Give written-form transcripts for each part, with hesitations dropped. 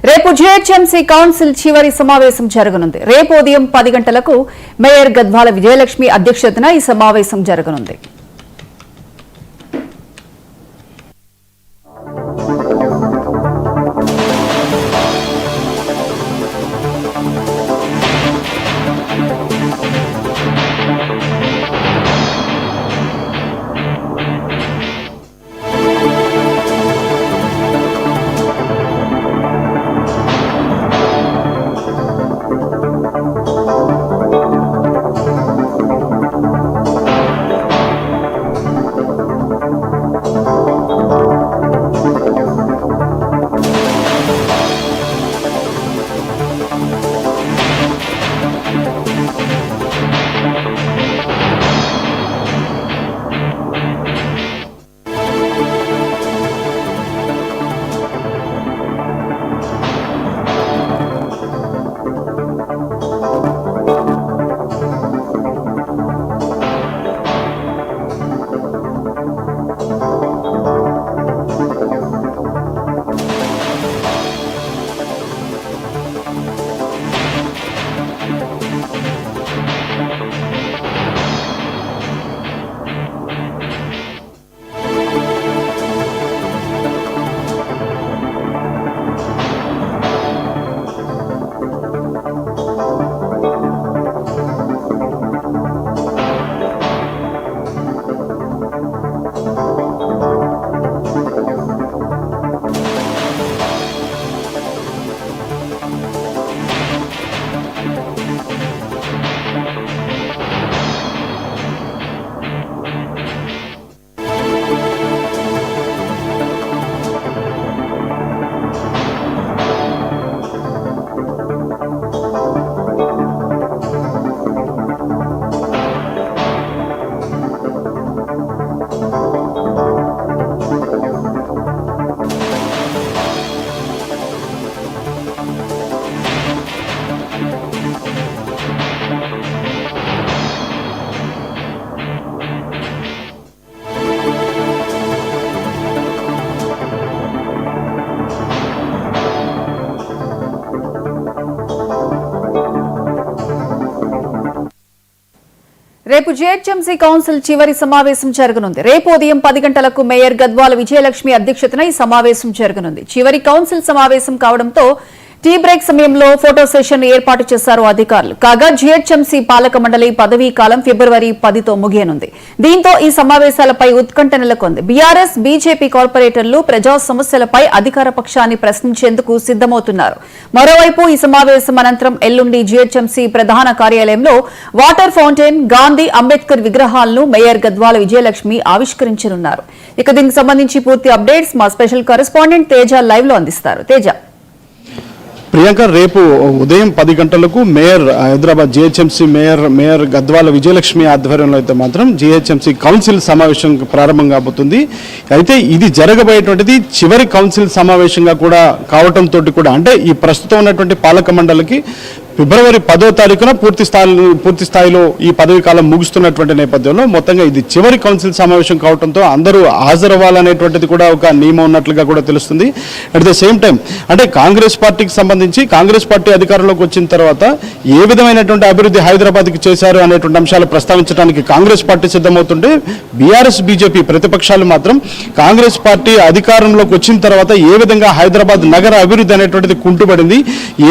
రేపు GHMC council చివరి సమావేశం జరగనుంది. రేపు ఉదయం 10 గంటలకు మేయర్ గద్వాల విజయలక్ష్మి అధ్యక్షతన ఈ సమావేశం జరగనుంది. రేపు జీహెచ్ఎంసీ కౌన్సిల్ చివరి సమావేశం జరగనుంది. రేపు ఉదయం 10 గంటలకు మేయర్ గద్వాల విజయలక్ష్మి అధ్యక్షతన ఈ సమావేశం జరగనుంది. చివరి కౌన్సిల్ సమావేశం కావడంతో టీ బ్రేక్ సమయంలో ఫోటో సెషన్ ఏర్పాటు చేశారు అధికారులు. కాగా జీహెచ్ఎంసీ పాలక మండలి పదవీ కాలం ఫిబ్రవరి 10తో ముగియనుంది. దీంతో ఈ సమావేశాలపై ఉత్కంఠ నెలకొంది. బీఆర్ఎస్, బీజేపీ కార్పొరేటర్లు ప్రజా సమస్యలపై అధికార పక్షాన్ని ప్రశ్నించేందుకు సిద్దమవుతున్నారు. మరోవైపు ఈ సమావేశం అనంతరం ఎల్లుండి జీహెచ్ఎంసీ ప్రధాన కార్యాలయంలో వాటర్ ఫౌంటైన్, గాంధీ, అంబేద్కర్ విగ్రహాలను మేయర్ గద్వాల విజయలక్ష్మి ఆవిష్కరించనున్నారు. ఇక దీనికి సంబంధించి పూర్తి అప్డేట్స్ మా స్పెషల్ కరెస్పాండెంట్ తేజ లైవ్ లో అందిస్తారు. తేజ, ప్రియాంక, రేపు ఉదయం 10 గంటలకు mayor Hyderabad GHMC mayor Gadwal Vijayalakshmi ఆధ్వర్యంలో అయితే మాత్రం జీహెచ్ఎంసీ కౌన్సిల్ సమావేశం ప్రారంభం కాబోతుంది. అయితే ఇది జరగబోయేటువంటిది చివరి కౌన్సిల్ సమావేశంగా కూడా కావటంతో కూడా, అంటే ఈ ప్రస్తుతం ఉన్నటువంటి పాలక మండలికి ఫిబ్రవరి 10వ తారీఖున పూర్తి స్థాయిలో ఈ పదవీ కాలం ముగుస్తున్నటువంటి నేపథ్యంలో మొత్తంగా ఇది చివరి కౌన్సిల్ సమావేశం కావడంతో అందరూ హాజరవ్వాలనేటువంటిది కూడా ఒక నియమం ఉన్నట్లుగా కూడా తెలుస్తుంది. అట్ ద సేమ్ టైం, అంటే కాంగ్రెస్ పార్టీకి సంబంధించి కాంగ్రెస్ పార్టీ అధికారంలోకి వచ్చిన తర్వాత ఏ విధమైనటువంటి అభివృద్ధి హైదరాబాద్కి చేశారు అనేటువంటి అంశాలు ప్రస్తావించడానికి కాంగ్రెస్ పార్టీ సిద్ధమవుతుంటే, బీఆర్ఎస్, బీజేపీ ప్రతిపక్షాలు మాత్రం కాంగ్రెస్ పార్టీ అధికారంలోకి వచ్చిన తర్వాత ఏ విధంగా హైదరాబాద్ నగర అభివృద్ధి అనేటువంటిది కుంటుపడింది,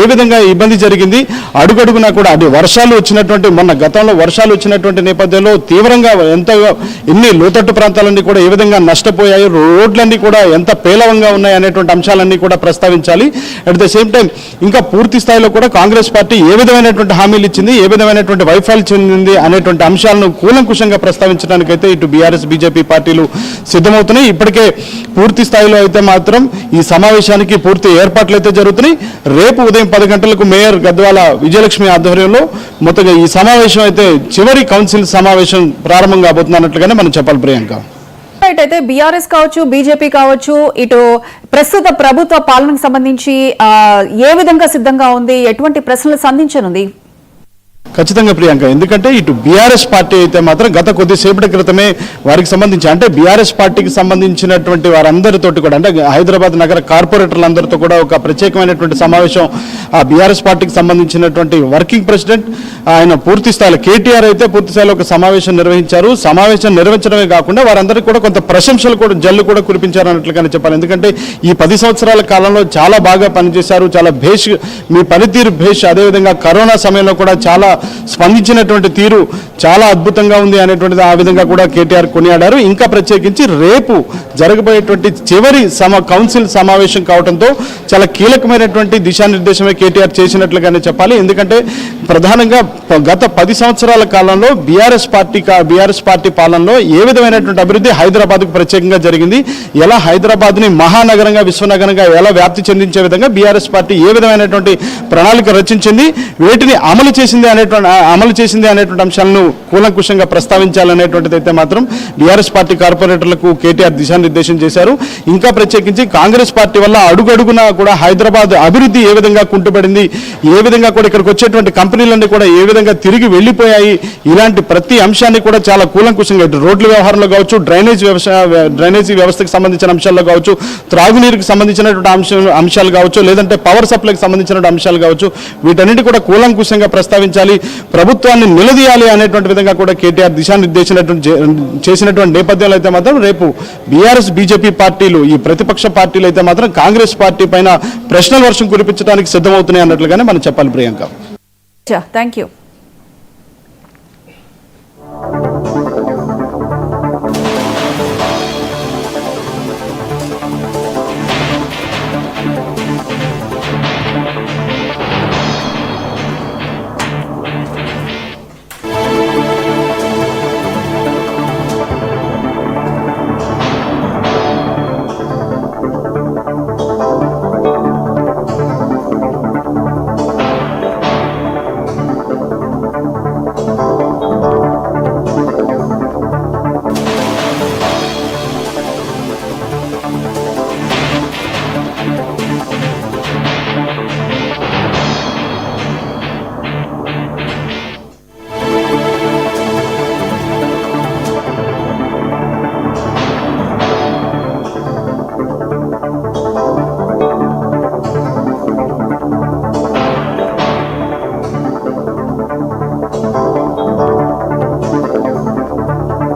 ఏ విధంగా ఇబ్బంది జరిగింది, అడుగడుగునా కూడా అది వర్షాలు వచ్చినటువంటి మొన్న గతంలో వర్షాలు వచ్చినటువంటి నేపథ్యంలో తీవ్రంగా ఎన్ని లోతట్టు ప్రాంతాలన్నీ కూడా ఏ విధంగా నష్టపోయాయి, రోడ్లన్నీ కూడా ఎంత పేలవంగా ఉన్నాయి అనేటువంటి అంశాలన్నీ కూడా ప్రస్తావించాలి. అట్ ద సేమ్ టైం ఇంకా పూర్తి స్థాయిలో కూడా కాంగ్రెస్ పార్టీ ఏ విధమైనటువంటి హామీలు ఇచ్చింది, ఏ విధమైనటువంటి వైఫల్యం చెందింది అనేటువంటి అంశాలను కూలంకుషంగా ప్రస్తావించడానికైతే ఇటు బీఆర్ఎస్, బీజేపీ పార్టీలు సిద్ధమవుతున్నాయి. ఇప్పటికే పూర్తి స్థాయిలో అయితే మాత్రం ఈ సమావేశానికి పూర్తి ఏర్పాట్లు అయితే జరుగుతున్నాయి. రేపు ఉదయం 10 గంటలకు మేయర్ గద్వాల విజయలక్ష్మి ఆధ్వర్యంలో మొత్తంగా ఈ సమావేశం అయితే చివరి కౌన్సిల్ సమావేశం ప్రారంభం కాబోతున్నట్లుగానే మనం చెప్పాలి. ప్రియాంక, అయితే బీఆర్ఎస్ కావచ్చు, బీజేపీ కావచ్చు, ఇటు ప్రస్తుత ప్రభుత్వ పాలనకు సంబంధించి ఏ విధంగా సిద్ధంగా ఉంది, ఎటువంటి ప్రశ్నలు సంధించనుంది? ఖచ్చితంగా ప్రియాంక, ఎందుకంటే ఇటు బీఆర్ఎస్ పార్టీ అయితే మాత్రం గత కొద్దిసేపటి క్రితమే వారికి సంబంధించి అంటే బీఆర్ఎస్ పార్టీకి సంబంధించినటువంటి వారందరితోటి కూడా అంటే హైదరాబాద్ నగర కార్పొరేటర్లందరితో కూడా ఒక ప్రత్యేకమైనటువంటి సమావేశం ఆ బీఆర్ఎస్ పార్టీకి సంబంధించినటువంటి వర్కింగ్ ప్రెసిడెంట్ ఆయన పూర్తి స్థాయిలో కేటీఆర్ అయితే పూర్తి స్థాయిలో ఒక సమావేశం నిర్వహించారు. సమావేశం నిర్వహించడమే కాకుండా వారందరికీ కూడా కొంత ప్రశంసలు కూడా జల్లు కూడా కురిపించారు అన్నట్లుగానే చెప్పాలి. ఎందుకంటే ఈ 10 సంవత్సరాల కాలంలో చాలా బాగా పనిచేశారు, చాలా భేష్ మీ పనితీరు భేష్, అదేవిధంగా కరోనా సమయంలో కూడా చాలా స్పందించినటువంటి తీరు చాలా అద్భుతంగా ఉంది అనేటువంటిది ఆ విధంగా కూడా కేటీఆర్ కొనియాడారు. ఇంకా ప్రత్యేకించి రేపు జరగబోయేటువంటి చివరి కౌన్సిల్ సమావేశం కావడంతో చాలా కీలకమైనటువంటి దిశానిర్దేశమే కేటీఆర్ చేసినట్లుగానే చెప్పాలి. ఎందుకంటే ప్రధానంగా గత 10 సంవత్సరాల కాలంలో బీఆర్ఎస్ పార్టీ పాలనలో ఏ విధమైనటువంటి అభివృద్ధి హైదరాబాద్కు ప్రత్యేకంగా జరిగింది, ఎలా హైదరాబాద్ని మహానగరంగా విశ్వనగరంగా ఎలా వ్యాప్తి చెందించే విధంగా బీఆర్ఎస్ పార్టీ ఏ విధమైనటువంటి ప్రణాళిక రచించింది, వేటిని అమలు చేసింది అనేటువంటి అంశాలను కూలంకుషంగా ప్రస్తావించాలనేటువంటిది అయితే మాత్రం బీఆర్ఎస్ పార్టీ కార్పొరేటర్లకు కేటీఆర్ దిశానిర్దేశం చేశారు. ఇంకా ప్రత్యేకించి కాంగ్రెస్ పార్టీ వల్ల అడుగడుగునా కూడా హైదరాబాద్ అభివృద్ధి ఏ విధంగా కుంటుపడింది, ఏ విధంగా కూడా ఇక్కడికి వచ్చేటువంటి కంపెనీలన్నీ కూడా ఏ విధంగా తిరిగి వెళ్ళిపోయాయి, ఇలాంటి ప్రతి అంశాన్ని కూడా చాలా కూలంకుషంగా ఇటు రోడ్ల వ్యవహారంలో కావచ్చు, డ్రైనేజీ వ్యవస్థకు సంబంధించిన అంశాల్లో కావచ్చు, త్రాగునీరుకు సంబంధించినటువంటి అంశాలు కావచ్చు, లేదంటే పవర్ సప్లైకి సంబంధించినటువంటి అంశాలు కావచ్చు, వీటన్నిటి కూడా కూలంకుషంగా ప్రస్తావించాలి, ప్రభుత్వాన్ని నిలదీయాలి అనేటువంటి విధంగా కూడా కేటీఆర్ చేసినటువంటి నేపథ్యంలో అయితే మాత్రం రేపు బీఆర్ఎస్ బీజేపీ పార్టీలు ఈ ప్రతిపక్ష పార్టీలు అయితే మాత్రం కాంగ్రెస్ పార్టీ పైన ప్రశ్నల వర్షం కురిపించడానికి సిద్ధమవుతున్నాయి అన్నట్లుగానే మనం చెప్పాలి ప్రియాంక. Thank you.